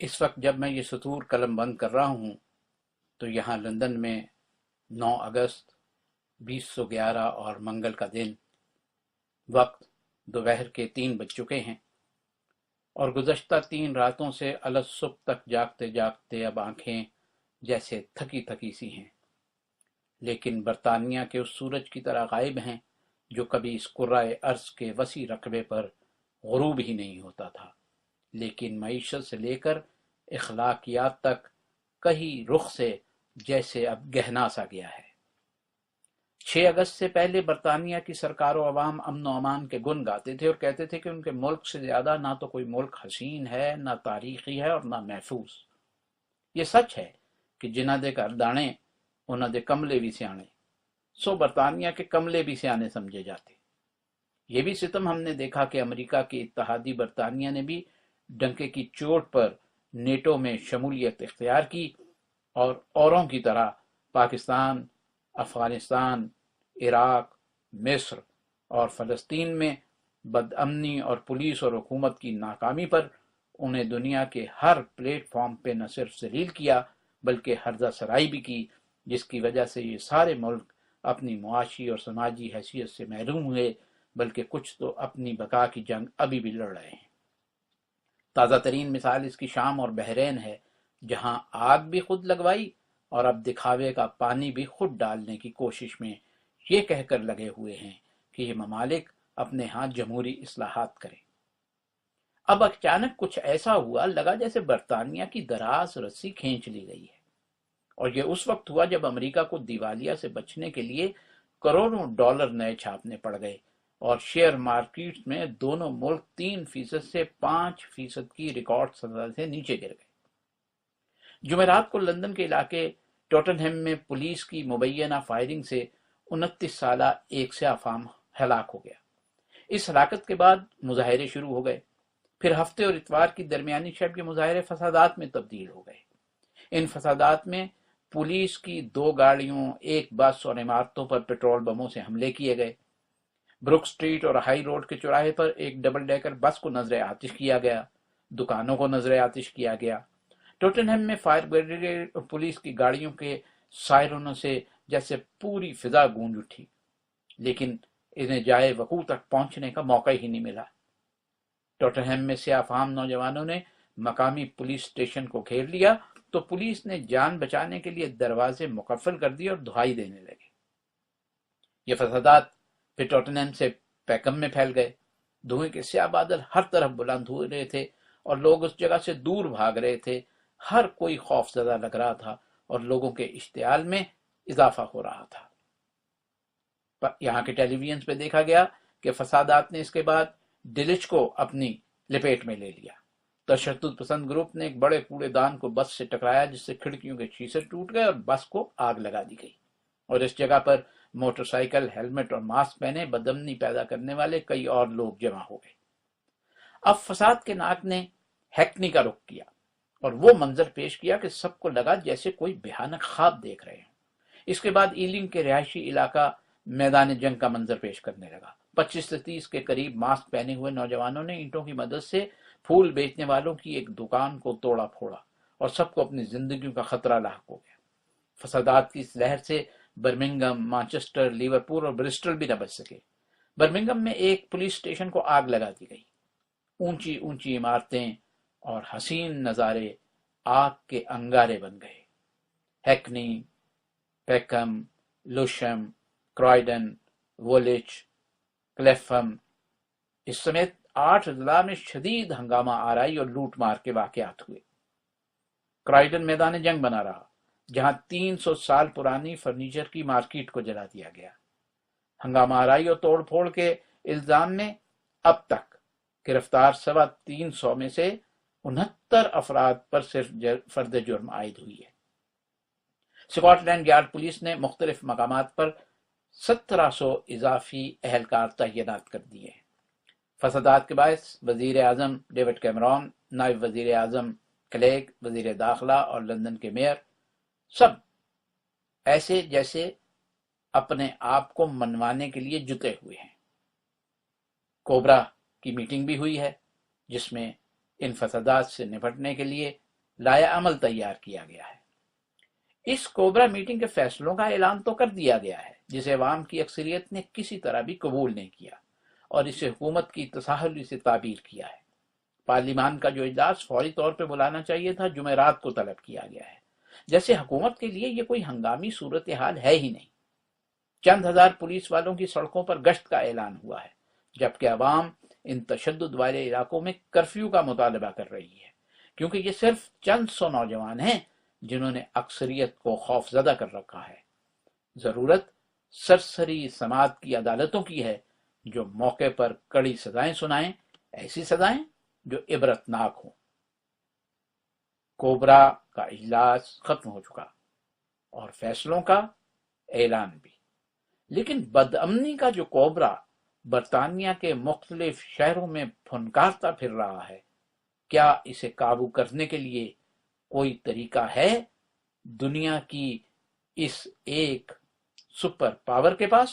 اس وقت جب میں یہ سطور قلم بند کر رہا ہوں تو یہاں لندن میں 9 اگست 2011 اور منگل کا دن، وقت دوپہر کے 3 بج چکے ہیں، اور گزشتہ 3 راتوں سے الگ صبح تک جاگتے جاگتے اب آنکھیں جیسے تھکی تھکی سی ہیں، لیکن برطانیہ کے اس سورج کی طرح غائب ہیں جو کبھی اس کرۂ ارض کے وسیع رقبے پر غروب ہی نہیں ہوتا تھا، لیکن معیشت سے لے کر اخلاقیات تک کہیں رخ سے جیسے اب گہنا سا گیا ہے۔ 6 اگست سے پہلے برطانیہ کی سرکار و عوام امن و امان کے گن گاتے تھے اور کہتے تھے کہ ان کے ملک سے زیادہ نہ تو کوئی ملک حسین ہے، نہ تاریخی ہے اور نہ محفوظ۔ یہ سچ ہے کہ جنہ دے کر دانے انہاں دے کملے بھی سیانے، سو برطانیہ کے کملے بھی سیانے سمجھے جاتے۔ یہ بھی ستم ہم نے دیکھا کہ امریکہ کے اتحادی برطانیہ نے بھی ڈنکے کی چوٹ پر نیٹو میں شمولیت اختیار کی اور اوروں کی طرح پاکستان، افغانستان، عراق، مصر اور فلسطین میں بدامنی اور پولیس اور حکومت کی ناکامی پر انہیں دنیا کے ہر پلیٹ فارم پہ نہ صرف ذلیل کیا بلکہ ہرزہ سرائی بھی کی، جس کی وجہ سے یہ سارے ملک اپنی معاشی اور سماجی حیثیت سے محروم ہوئے، بلکہ کچھ تو اپنی بقا کی جنگ ابھی بھی لڑ رہے ہیں۔ تازہ ترین مثال اس کی شام اور بحرین ہے، جہاں آگ بھی خود لگوائی اور اب دکھاوے کا پانی بھی خود ڈالنے کی کوشش میں یہ کہہ کر لگے ہوئے ہیں کہ یہ ممالک اپنے ہاں جمہوری اصلاحات کریں۔ اب اچانک کچھ ایسا ہوا، لگا جیسے برطانیہ کی دراز رسی کھینچ لی گئی ہے، اور یہ اس وقت ہوا جب امریکہ کو دیوالیہ سے بچنے کے لیے کروڑوں ڈالر نئے چھاپنے پڑ گئے اور شیئر مارکیٹ میں دونوں ملک 3% سے 5% کی ریکارڈ سطح سے نیچے گر گئے۔ جمعرات کو لندن کے علاقے ٹوٹنہم میں پولیس کی مبینہ فائرنگ سے 29 سالہ ایک سیاہ فام ہلاک ہو گیا۔ اس ہلاکت کے بعد مظاہرے شروع ہو گئے، پھر ہفتے اور اتوار کی درمیانی شب یہ مظاہرے فسادات میں تبدیل ہو گئے۔ ان فسادات میں پولیس کی 2 گاڑیوں، 1 بس اور عمارتوں پر پیٹرول بموں سے حملے کیے گئے۔ بروک سٹریٹ اور ہائی روڈ کے چوراہے پر ایک ڈبل ڈیکر بس کو نظر آتش کیا گیا، دکانوں کو نظر آتش کیا گیا۔ ٹوٹنہم میں فائر بریگیڈ اور پولیس کی گاڑیوں کے سائرنوں سے جیسے پوری فضا گونج اٹھی، لیکن انہیں جائے وقوع تک پہنچنے کا موقع ہی نہیں ملا۔ ٹوٹنہم میں سیاہ فام نوجوانوں نے مقامی پولیس اسٹیشن کو گھیر لیا تو پولیس نے جان بچانے کے لیے دروازے مقفل کر دیے اور دہائی دینے لگے۔ یہ فسادات پھر ٹوٹنہم سے پیکم میں پھیل گئے۔ دھوئیں کے سیاہ بادل ہر طرف بلند ہو رہے تھے اور لوگ اس جگہ سے دور بھاگ رہے تھے۔ ہر کوئی خوف زدہ لگ رہا تھا اور لوگوں کے اشتعال میں اضافہ ہو رہا تھا۔ یہاں کے ٹیلی ویژن پہ دیکھا گیا کہ فسادات نے اس کے بعد ڈلچ کو اپنی لپیٹ میں لے لیا۔ تشدد پسند گروپ نے ایک بڑے کوڑے دان کو بس سے ٹکرایا، جس سے کھڑکیوں کے شیشے ٹوٹ گئے اور بس کو آگ لگا دی گئی، اور اس جگہ پر موٹر سائیکل، ہیلمٹ اور ماسک پہنے بدامنی پیدا کرنے والے کئی اور لوگ جمع ہو گئے۔ اب فساد کے ناک نے ہیکنی کا رخ کیا اور وہ منظر پیش کیا کہ سب کو لگا جیسے کوئی بھیانک خواب دیکھ رہے ہیں۔ اس کے بعد ایلنگ کے رہائشی علاقہ میدان جنگ کا منظر پیش کرنے لگا۔ 25 سے 30 کے قریب ماسک پہنے ہوئے نوجوانوں نے اینٹوں کی مدد سے پھول بیچنے والوں کی ایک دکان کو توڑا پھوڑا اور سب کو اپنی زندگیوں کا خطرہ لاحق ہو گیا۔ فسادات کی اس لہر سے برمنگھم، مانچسٹر، لیورپول اور برسٹل بھی نہ بچ سکے۔ برمنگھم میں ایک پولیس اسٹیشن کو آگ لگا دی گئی۔ اونچی اونچی عمارتیں اور حسین نظارے آگ کے انگارے بن گئے۔ ہیکنی، پیکم، لوشم، کرائڈن، وولچ، کلیفہم، اس سمیت 8 اضلاع میں شدید ہنگامہ آرائی اور لوٹ مار کے واقعات ہوئے۔ کرائڈن میدان جنگ بنا رہا، جہاں 300 سال پرانی فرنیچر کی مارکیٹ کو جلا دیا گیا۔ ہنگامہ آرائی اور توڑ پھوڑ کے الزام میں اب تک گرفتار 325 میں سے 69 افراد پر صرف فرد جرم عائد ہوئی ہے۔ سکاٹ لینڈ یارڈ پولیس نے مختلف مقامات پر 1700 اضافی اہلکار تعینات کر دیے ہیں۔ فسادات کے باعث وزیر اعظم ڈیوڈ کیمرون، نائب وزیر اعظم کلیگ، وزیر داخلہ اور لندن کے میئر سب ایسے جیسے اپنے آپ کو منوانے کے لیے جتے ہوئے ہیں۔ کوبرا کی میٹنگ بھی ہوئی ہے، جس میں ان فسادات سے نپٹنے کے لیے لایا عمل تیار کیا گیا ہے۔ اس کوبرا میٹنگ کے فیصلوں کا اعلان تو کر دیا گیا ہے، جسے عوام کی اکثریت نے کسی طرح بھی قبول نہیں کیا اور اسے حکومت کی تساہلی سے تعبیر کیا ہے۔ پارلیمان کا جو اجلاس فوری طور پہ بلانا چاہیے تھا، جمعرات کو طلب کیا گیا ہے، جیسے حکومت کے لیے یہ کوئی ہنگامی صورتحال ہے ہی نہیں۔ چند ہزار پولیس والوں کی سڑکوں پر گشت کا اعلان ہوا ہے، جبکہ عوام ان تشدد والے علاقوں میں کرفیو کا مطالبہ کر رہی ہے، کیونکہ یہ صرف چند سو نوجوان ہیں جنہوں نے اکثریت کو خوف زدہ کر رکھا ہے۔ ضرورت سرسری سماعت کی عدالتوں کی ہے، جو موقع پر کڑی سزائیں سنائیں، ایسی سزائیں جو عبرتناک ہوں۔ کوبرا کا اجلاس ختم ہو چکا اور فیصلوں کا اعلان بھی، لیکن بدامنی کا جو کوبرا برطانیہ کے مختلف شہروں میں پھنکارتا پھر رہا ہے، کیا اسے قابو کرنے کے لیے کوئی طریقہ ہے دنیا کی اس ایک سپر پاور کے پاس؟